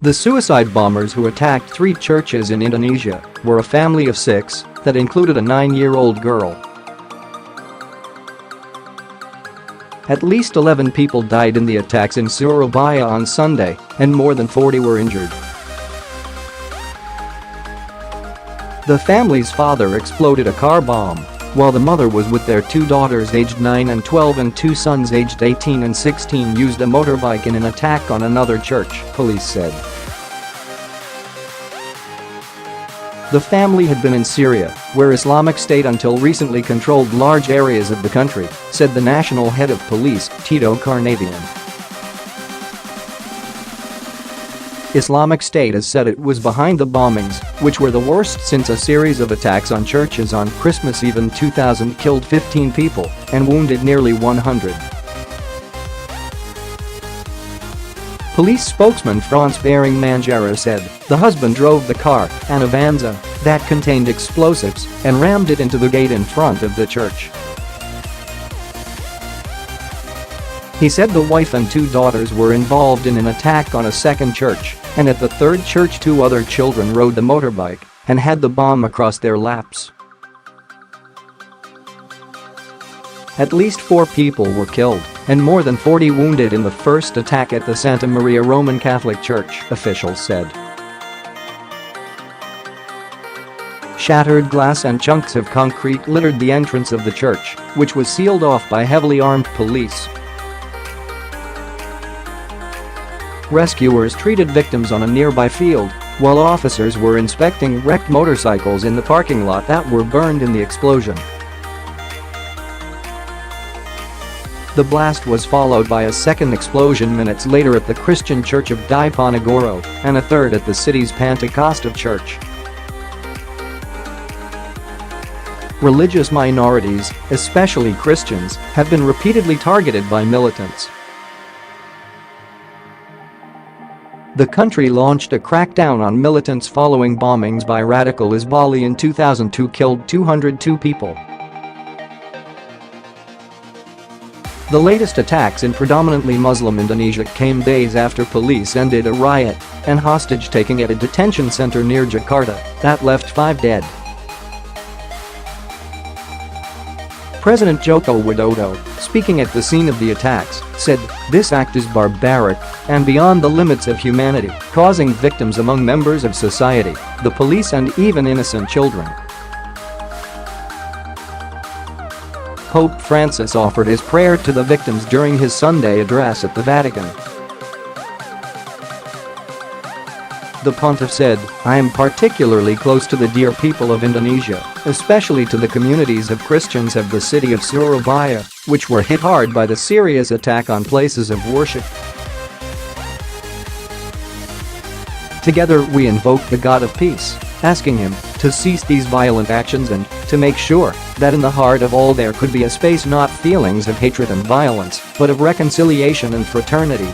The suicide bombers who attacked 3 churches in Indonesia were a family of 6 that included a 9-year-old girl. At least 11 people died in the attacks in Surabaya on Sunday, and more than 40 were injured. The family's father exploded a car bomb, while the mother was with their 2 daughters aged 9 and 12 and 2 sons aged 18 and 16 used a motorbike in an attack on another church, police said. The family had been in Syria, where Islamic State until recently controlled large areas of the country, said the national head of police, Tito Karnavian. Islamic State has said it was behind the bombings, which were the worst since a series of attacks on churches on Christmas Eve in 2000 killed 15 people and wounded nearly 100. Police spokesman Frans Barung Mangera said the husband drove the car, an Avanza, that contained explosives and rammed it into the gate in front of the church. He said the wife and 2 daughters were involved in an attack on a second church, and at the third church 2 other children rode the motorbike and had the bomb across their laps. At least 4 people were killed and more than 40 wounded in the first attack at the Santa Maria Roman Catholic Church, officials said. Shattered glass and chunks of concrete littered the entrance of the church, which was sealed off by heavily armed police. Rescuers treated victims on a nearby field, while officers were inspecting wrecked motorcycles in the parking lot that were burned in the explosion. The blast was followed by a second explosion minutes later at the Christian Church of Diponegoro and a third at the city's Pantekosta Church. Religious minorities, especially Christians, have been repeatedly targeted by militants. The country launched a crackdown on militants following bombings by radical Bali in 2002 killed 202 people. The latest attacks in predominantly Muslim Indonesia came days after police ended a riot and hostage-taking at a detention center near Jakarta that left 5 dead. President Joko Widodo, speaking at the scene of the attacks, said, "This act is barbaric and beyond the limits of humanity, causing victims among members of society, the police and even innocent children." Pope Francis offered his prayer to the victims during his Sunday address at the Vatican. The Pontiff said, "I am particularly close to the dear people of Indonesia, especially to the communities of Christians of the city of Surabaya, which were hit hard by the serious attack on places of worship. Together we invoke the God of peace, asking him to cease these violent actions and to make sure that in the heart of all there could be a space not feelings of hatred and violence, but of reconciliation and fraternity."